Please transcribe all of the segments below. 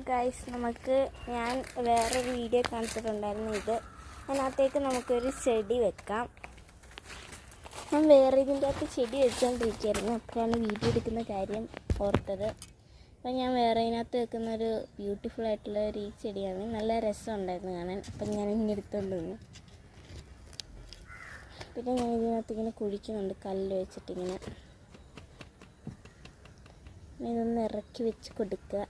Guys, ഞാൻ വേറൊരു video കാണിച്ചിട്ടുണ്ടായിരുന്നു. അതിനകത്തേക്ക് നമുക്കൊരു ചെടി വെക്കാം. ഞാൻ വേറെ ഇതിൻ്റെ അകത്ത് ചെടി വെച്ചുകൊണ്ടിരിക്കുകയായിരുന്നു. അപ്പോഴാണ് വീഡിയോ എടുക്കുന്ന കാര്യം ഓർത്തത്. അപ്പം ഞാൻ വേറെ ഇതിനകത്ത് വെക്കുന്നൊരു ബ്യൂട്ടിഫുൾ ആയിട്ടുള്ള ഒരു ഈ ചെടിയാണ്. നല്ല രസമുണ്ടായിരുന്നു കാണാൻ. അപ്പം ഞാൻ ഇങ്ങനെ എടുത്തുകൊണ്ട് വന്നു. പിന്നെ ഞാൻ ഇതിനകത്ത് ഇങ്ങനെ കുഴിക്കുന്നുണ്ട്, കല്ല് വെച്ചിട്ടിങ്ങനെ. ഇതൊന്ന് ഇറക്കി വെച്ച് കൊടുക്കുക.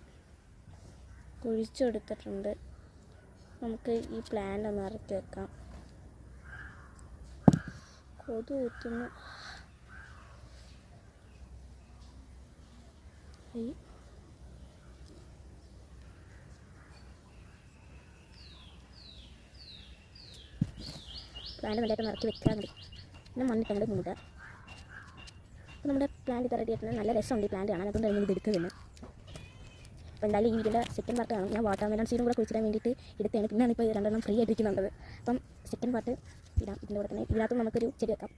കുഴിച്ചു കൊടുത്തിട്ടുണ്ട്. നമുക്ക് ഈ പ്ലാന്റ് ഒന്ന് ഇറക്കി വെക്കാം. കൊതു കുത്തുന്നു. പ്ലാന്റ് നല്ലതായിട്ട് ഇറക്കി വെക്കാൻ മതി. പിന്നെ മണ്ണിട്ടങ്ങോട്ട് മൂടുക. അപ്പോൾ നമ്മുടെ പ്ലാന്റ് ഇത് റെഡി ആയിട്ടുണ്ട്. നല്ല രസമുണ്ട് ഈ പ്ലാന്റ് കാണാൻ. അതുകൊണ്ട് ഞാൻ ഇത് എടുക്കുന്നുണ്ട്. അപ്പോൾ എന്തായാലും ഈ വീഡിയോയുടെ സെക്കൻഡ് പാർട്ട് കാണും. ഞാൻ വാട്ടർമെലൺ സീഡും കൂടെ കുഴിച്ചിടാൻ വേണ്ടിയിട്ട് എടുത്തതാണ്. പിന്നെയാണ് ഇപ്പോൾ 2 ഫ്രീ ആയിട്ടിരിക്കുന്നുണ്ട്. അപ്പം സെക്കൻഡ് പാർട്ട് ഇടാം. ഇതിൻ്റെ കൂടെ തന്നെ ഇതിനകത്ത് നമുക്കൊരു ചെടി വെക്കാം.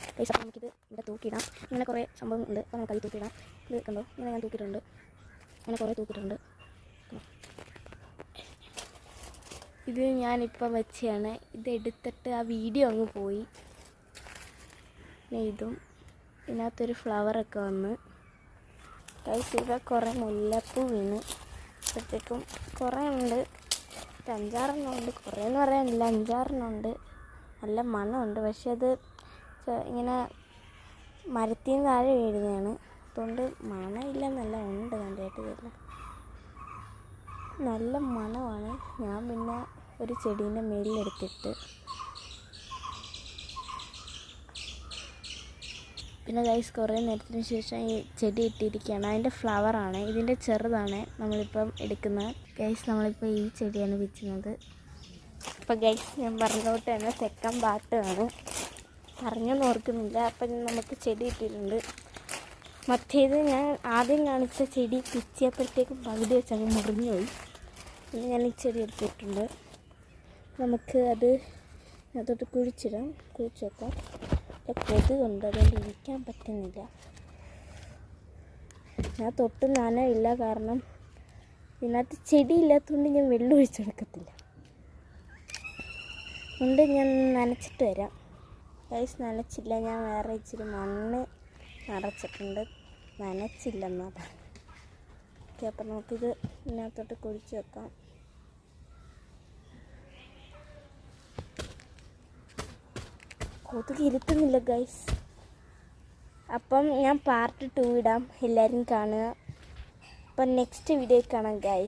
അപ്പോൾ നമുക്കിത് ഇവിടെ തൂക്കിയിടാം. ഇങ്ങനെ കുറേ സംഭവം ഉണ്ട്. അപ്പോൾ നമുക്കത് തൂക്കിയിടാം. ഇത് കണ്ടോ, ഇങ്ങനെ ഞാൻ തൂക്കിയിട്ടുണ്ട്. അങ്ങനെ കുറേ തൂക്കിയിട്ടുണ്ട്. ഇത് ഞാനിപ്പം വെച്ചാണ്. ഇതെടുത്തിട്ട് ആ വീഡിയോ അങ്ങ് പോയി. പിന്നെ ഇതും ഇതിനകത്തൊരു ഫ്ലവറൊക്കെ വന്ന് ഇവിടെ കുറേ മുല്ലപ്പൂ വീണ്. അപ്പോഴത്തേക്കും കുറേ ഉണ്ട്. 5-6 ഉണ്ട്. കുറേ എന്ന് പറയാനില്ല, 5-6 ഉണ്ട്. നല്ല മണമുണ്ട്. പക്ഷെ അത് ഇങ്ങനെ മരത്തിൽ നിന്ന് താഴെ വീഴുന്നതാണ്. അതുകൊണ്ട് മണമില്ല, നല്ല ഉണ്ട്. കണ്ടായിട്ട് വരില്ല, നല്ല മണമാണ്. ഞാൻ പിന്നെ ഒരു ചെടീൻ്റെ മേലിലെടുത്തിട്ട് പിന്നെ ഗൈസ് കുറേ നേരത്തിന് ശേഷം ഈ ചെടി ഇട്ടിരിക്കുകയാണ്. അതിൻ്റെ ഫ്ലവറാണ്, ഇതിൻ്റെ ചെറുതാണ് നമ്മളിപ്പം എടുക്കുന്നത്. ഗൈസ് നമ്മളിപ്പോൾ ഈ ചെടിയാണ് വെച്ചുന്നത്. അപ്പോൾ ഗൈസ് ഞാൻ പറഞ്ഞോട്ട് തന്നെ സെക്കൻഡ് പാർട്ടാണ്. പറഞ്ഞൊന്നും ഓർക്കുന്നില്ല. അപ്പം നമുക്ക് ചെടി ഇട്ടിട്ടുണ്ട്. മറ്റേത് ഞാൻ ആദ്യം കാണിച്ച ചെടി പിച്ചിയപ്പോഴത്തേക്കും പകുതി വെച്ചങ്ങ് മുറിഞ്ഞു പോയി. പിന്നെ ഞാൻ ഈ ചെടി എടുത്തിട്ടുണ്ട്. നമുക്ക് അതോട്ട് കുഴിച്ചു വെക്കാം. കൊതുകുണ്ട്, അതുകൊണ്ട് ഇരിക്കാൻ പറ്റുന്നില്ല. ഞാൻ തൊട്ട് നനയില്ല, കാരണം ഇതിനകത്ത് ചെടി ഇല്ലാത്തതുകൊണ്ട് ഞാൻ വെള്ളം ഒഴിച്ചെടുക്കത്തില്ല. അതുകൊണ്ട് ഞാൻ നനച്ചിട്ട് വരാം. ഗൈസ് നനച്ചില്ല, ഞാൻ വേറെ ഇച്ചിരി മണ്ണ് നിറച്ചിട്ടുണ്ട്. നനച്ചില്ലെന്നാണ്. ഓക്കെ, അപ്പം നമുക്കിത് ഇതിനകത്തോട്ട് കുഴിച്ച് വെക്കാം. കൊതുക് ഇരുത്തുന്നില്ല ഗൈസ്. അപ്പം ഞാൻ പാർട്ട് 2 ഇടാം. എല്ലാവരും കാണുക. അപ്പം നെക്സ്റ്റ് വീഡിയോ കാണാം ഗൈസ്.